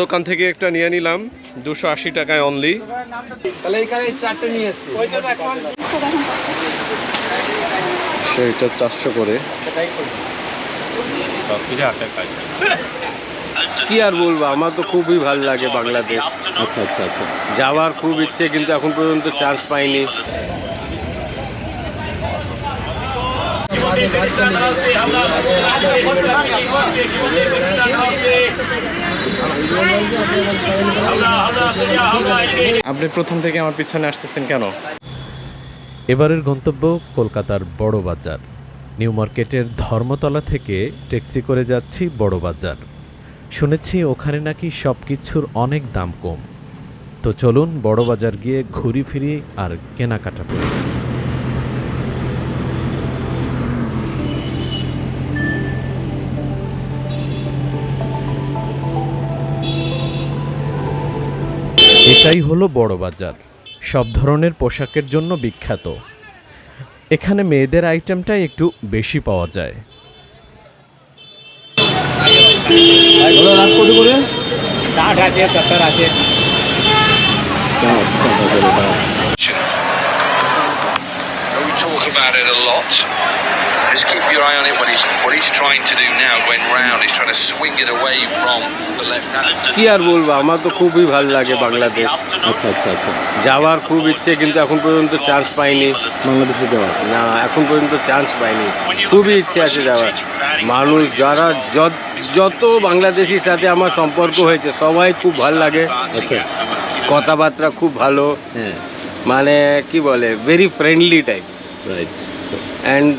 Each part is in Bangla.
দোকান থেকে একটা নিয়ে নিলাম 280 টাকায় অনলি। তাহলে এখানে চারটে নিয়ে এসেছি। এটা 400 করে। কি আর বলবো, আমার তো খুবই ভালো লাগে বাংলাদেশ। আচ্ছা আচ্ছা আচ্ছা, যাওয়ার খুব ইচ্ছে, কিন্তু এখন পর্যন্ত চান্স পাইনি। আপনি প্রথম থেকে আমার পিছনে আসতেছেন কেন? এবারের গন্তব্য কলকাতার বড় বাজার। নিউ মার্কেটের ধর্মতলা থেকে ট্যাক্সি করে যাচ্ছি বড় বাজার। শুনেছি ওখানে নাকি সব কিছুর অনেক দাম কম। তো চলুন বড় বাজার গিয়ে ঘুরি ফিরি আর কেনাকাটা করি। এটাই হলো বড় বাজার, সব ধরনের পোশাকের জন্য বিখ্যাত। এখানে মেয়েদের আইটেমটাই একটু বেশি পাওয়া যায়। We talk about it a lot. Just keep your eye on it what he's trying to do now when round. He's trying to swing it away from the left hand. কি আর বলবো, আমার তো খুবই ভালো লাগে বাংলাদেশ। আচ্ছা আচ্ছা আচ্ছা, যাওয়ার খুব ইচ্ছে, কিন্তু এখন পর্যন্ত চান্স পাইনি। বাংলাদেশে যাওয়ার না, এখন পর্যন্ত চান্স পাইনি। খুবই ইচ্ছে আছে যাওয়ার। মানুষ যারা যত বাংলাদেশির সাথে আমার সম্পর্ক হয়েছে সবাই খুব ভালো লাগে। আচ্ছা, কথাবার্তা খুব ভালো, হ্যাঁ, মানে কি বলে, very friendly type. Right. And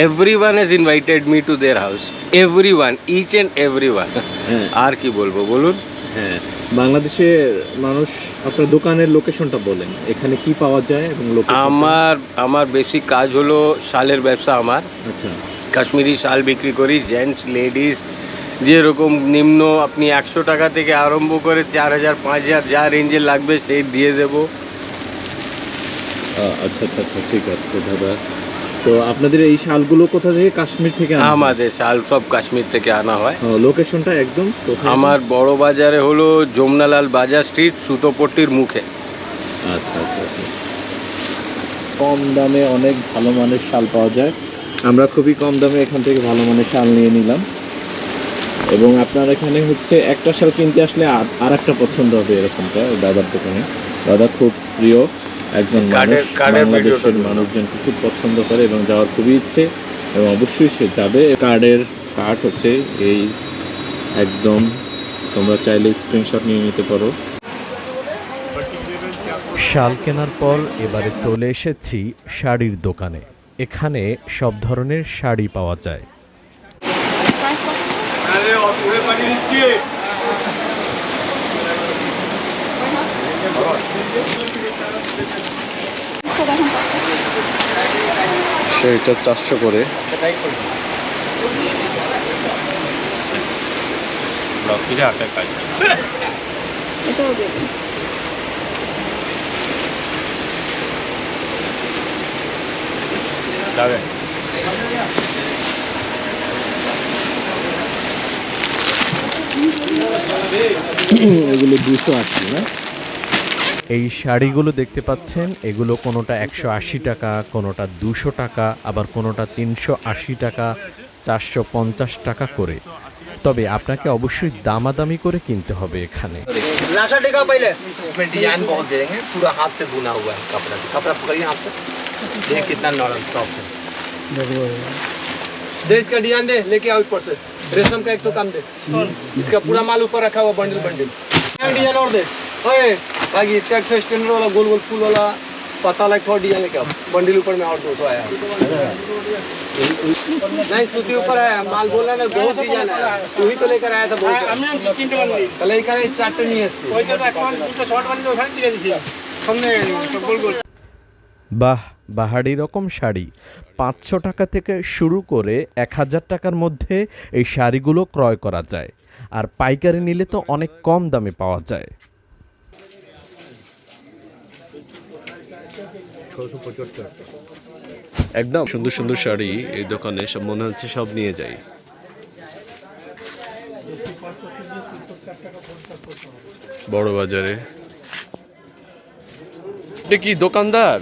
everyone has invited me to their house. Everyone, each and everyone. হ্যাঁ আর কি বলবো বলুন। হ্যাঁ, বাংলাদেশের মানুষ, আপনার দোকানের লোকেশনটা বলেন, এখানে কি পাওয়া যায় এবং আমার বেসিক কাজ হলো শালের ব্যবসা। আমার আচ্ছা কাশ্মীরি শাল বিক্রি করি, জেন্টস লেডিস, যেরকম নিম্ন আপনি 100 টাকা থেকে আরম্ভ করে 4000 5000 যা রেঞ্জে লাগবে সেই দিয়ে দেবো। আচ্ছা আচ্ছা আচ্ছা, ঠিক আছে দাদা। তো আপনাদের এই শালগুলো কোথা থেকে? কাশ্মীর থেকে আনা হয়? আমাদের শাল সব কাশ্মীর থেকে আনা হয়। লোকেশনটা একদম কোথায়? আমার বড় বাজারে হলো যমুনালাল বাজার স্ট্রিট, সুতোপট্টির মুখে। আচ্ছা আচ্ছা আচ্ছা, কম দামে অনেক ভালো মানের শাল পাওয়া যায়। আমরা খুবই কম দামে এখান থেকে ভালো মানের শাল নিয়ে নিলাম। এবং আপনার এখানে হচ্ছে একটা শাল কিনতে আসলে আর একটা পছন্দ হবে এরকমটা দাদার দোকানে। দাদা খুব প্রিয় একজন মানুষ, বাংলাদেশের মানুষজনকে খুব পছন্দ করে এবং যাওয়ার খুবই ইচ্ছে, এবং অবশ্যই সে যাবে। কার্ড হচ্ছে এই, একদম তোমরা চাইলে স্ক্রিনশট নিয়ে নিতে পারো। শাল কেনার পর এবারে চলে এসেছি শাড়ির দোকানে। এখানে সব ধরনের শাড়ি পাওয়া যায়। এটা 400 করে। এগুলো 280 না? এই শাড়িগুলো দেখতে পাচ্ছেন, এগুলো কোনোটা 180 টাকা, কোনোটা 200 টাকা, আবার কোনোটা 380 টাকা, 450 টাকা করে। তবে আপনাকে অবশ্যই দামাদামি করে কিনতে হবে এখানে। लाशा टेका पहले, इसमें डिजाइन बहुत दे देंगे, पूरा हाथ से बुना हुआ है कपड़ा पकड़िए हाथ से, देखिए कितना नरम सॉफ्ट है। दे इसका डिजाइन दे, लेके आओ ऊपर से। रेशम का एक तो काम दे, इसका पूरा माल ऊपर रखा हुआ बंडल डिजाइन और दे। ओए बाकी इसका एक स्टैंडर्ड वाला गोल गोल फूल वाला पता लाइक थोड़ा डिजाइन लेके आओ, बंडल ऊपर में और दो तो आया नहीं, सूती ऊपर है माल। बोला ना बहुत डिजाइन है, तू ही तो लेकर आया था बहुत। তাহলে এখানে চারটে নিয়ে এসেছি। বাহ, বাহারি রকম শাড়ি। 500 টাকা থেকে শুরু করে 1000 টাকার মধ্যে এই শাড়িগুলো ক্রয় করা যায়। আর পাইকারি নিলে তো অনেক কম দামে পাওয়া যায়। একদম সুন্দর সুন্দর শাড়ি এই দোকানে, সব মনে হচ্ছে সব নিয়ে যাই। বড় বাজারে। এটা কি দোকানদার?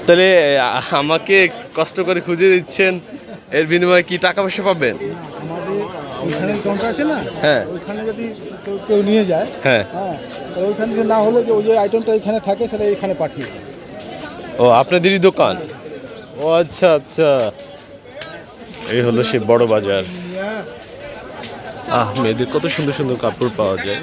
তাহলে আমাকে কষ্ট করে খুঁজে দিচ্ছেন, এর বিনিময়ে কি টাকা পয়সা পাবেন? ওইখানে কাউন্টার আছে না, হ্যাঁ ওইখানে যদি কেউ নিয়ে যায়, হ্যাঁ। হ্যাঁ, ওইখানে যদি না হলে যে ওই যে আইটেমটা এখানে থাকে সেটা এখানে পাঠিয়ে দেয়। ও আপনাদেরই দোকান? ও আচ্ছা আচ্ছা, এই হলো সে বড় বাজার। মেয়েদের কত সুন্দর সুন্দর কাপড় পাওয়া যায়।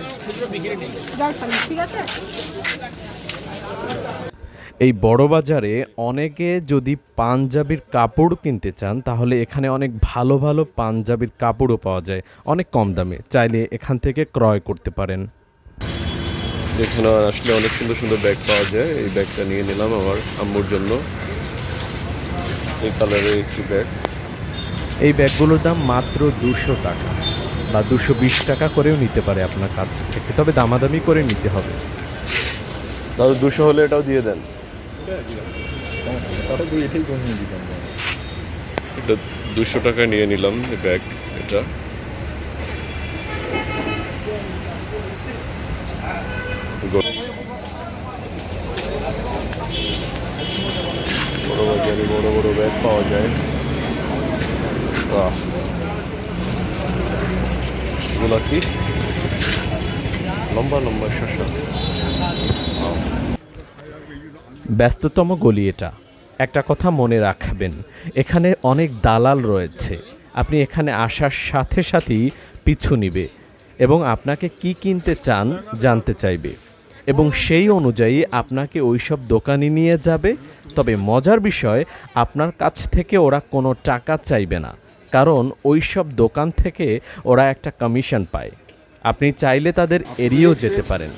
এই বড় বাজারে অনেকে যদি পাঞ্জাবির কাপড় কিনতে চান তাহলে এখানে অনেক ভালো ভালো পাঞ্জাবির কাপড়ও পাওয়া যায় অনেক কম দামে, চাইলে এখান থেকে ক্রয় করতে পারেন। দেখুন আসলে অনেক সুন্দর সুন্দর ব্যাগ পাওয়া যায়। এই ব্যাগটা নিয়ে নিলাম আমার আম্মুর জন্য, এই কালারের একটি ব্যাগ। এই ব্যাগগুলোর দাম মাত্র 200 টাকা বা 220 টাকা করেও নিতে পারে আপনার কাছ থেকে, তবে দামাদামি করে নিতে হবে। দাদা 200 হলে এটাও দিয়ে দেন। এটা 200 টাকা নিয়ে নিলাম এই ব্যাগ। এটা বড় বাজারে বড় বড় ব্যাগ পাওয়া যায়। বাহ, এগুলো কি লম্বা লম্বা শসা। ব্যস্ততম গলি এটা। একটা কথা মনে রাখবেন, এখানে অনেক দালাল রয়েছে। আপনি এখানে আসার সাথে সাথেই পিছু নিবে এবং আপনাকে কি কিনতে চান জানতে চাইবে এবং সেই অনুযায়ী আপনাকে ওইসব দোকানে নিয়ে যাবে। তবে মজার বিষয়, আপনার কাছ থেকে ওরা কোনো টাকা চাইবে না, কারণ ওইসব দোকান থেকে ওরা একটা কমিশন পায়। আপনি চাইলে তাদের এড়িয়েও যেতে পারেন।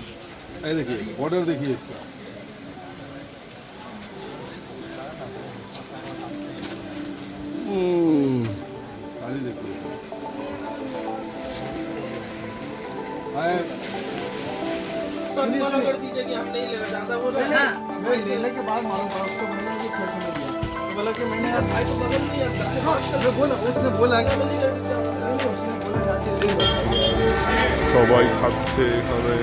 সবাই খাচ্ছে এখানে।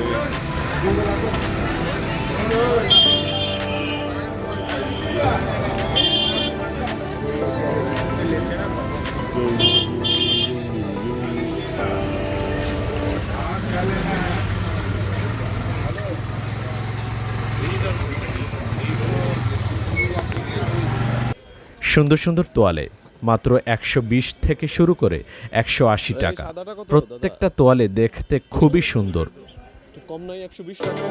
সুন্দর সুন্দর তোয়ালে মাত্র 120 থেকে শুরু করে 180 টাকা। প্রত্যেকটা তোয়ালে দেখতে খুবই সুন্দর। কম নাই 120 টাকা।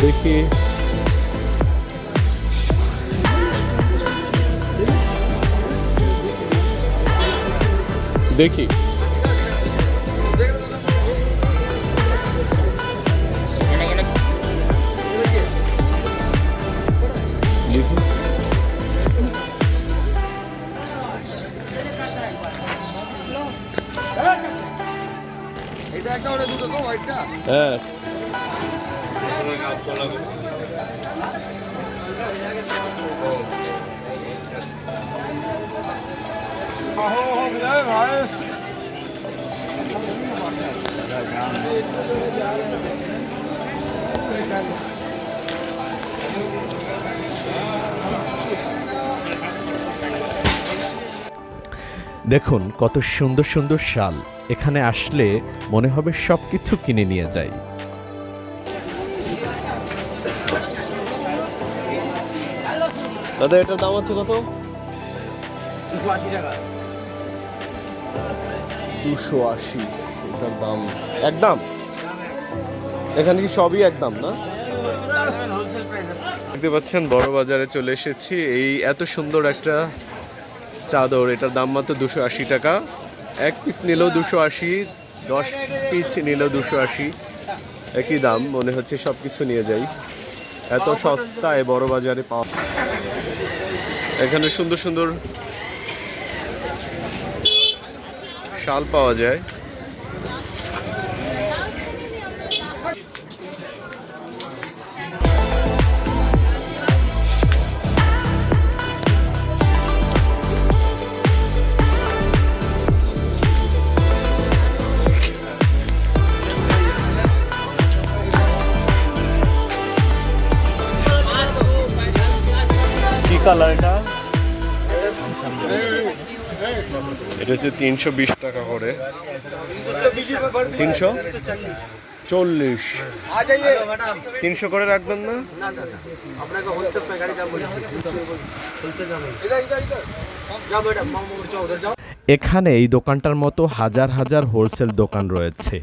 দেখি দেখি হ্যাঁ। দেখুন কত সুন্দর সুন্দর শাল। এখানে আসলে মনে হবে সব কিছু কিনে নিয়ে যাই। দাদা এটার দাম আছে কত? 280 টাকা। 280 এটার দাম একদম? এখানে কি সবই একদম না? দেখতে পাচ্ছেন বড় বাজারে চলে এসেছি। এই এত সুন্দর একটা চাদর, এটার দাম মাত্র 280 টাকা। এক পিস নিলেও 280, 10 পিস নিলেও 280, একই দাম। মনে হচ্ছে সব কিছু নিয়ে যাই, এত সস্তায় বড় বাজারে পাওয়া। এখানে সুন্দর সুন্দর শাল পাওয়া যায়। কি কালার এটা? এটা হচ্ছে 320 টাকা করে। 340। 300 করে রাখবেন না? এখানে এই দোকানটার মতো হাজার হাজার হোলসেল দোকান রয়েছে।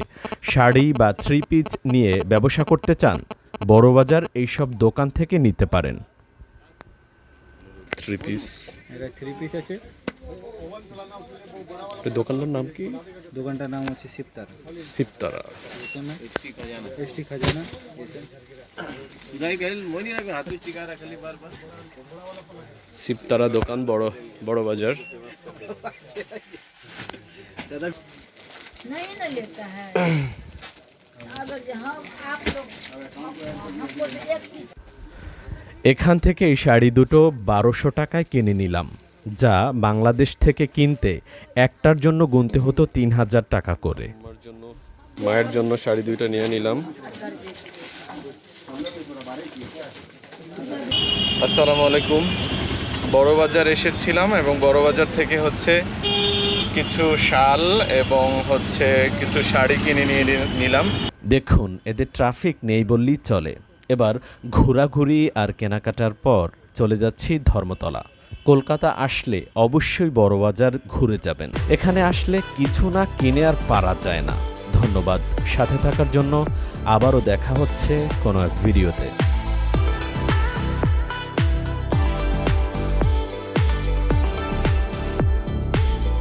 শাড়ি বা থ্রি পিস নিয়ে ব্যবসা করতে চান, বড়বাজার এইসব দোকান থেকে নিতে পারেন। 3 পিস। এটা 3 পিস আছে। এই দোকানটার নাম কি? দোকানটার নাম হচ্ছে সিপতারা। সিপতারা। এসটি খাজানা। সিপতারা দোকান, বড় বাজার। नहीं ना लेता है अगर जहाँ आप लोग हमको तो एक पीस এখান থেকে এই শাড়ি দুটো 1200 টাকায় কিনে নিলাম, যা বাংলাদেশ থেকে কিনতে একটার জন্য গুনতে হতো 3000 টাকা করে। মায়ের জন্য শাড়ি দুইটা নিয়ে নিলাম। আসসালামু আলাইকুম। বড় বাজার এসেছিলাম এবং বড় বাজার থেকে হচ্ছে কিছু শাল এবং হচ্ছে কিছু শাড়ি কিনে নিয়ে নিলাম। দেখুন, এদের ট্রাফিক নেই বললেই চলে। এবার ঘোরাঘুরি আর কেনাকাটার পর চলে যাচ্ছি ধর্মতলা। কলকাতা আসলে অবশ্যই বড় বাজার ঘুরে যাবেন। এখানে আসলে কিছু না কিনে আর পারা যায় না। ধন্যবাদ সাথে থাকার জন্য। আবারও দেখা হচ্ছে কোনো এক ভিডিওতে।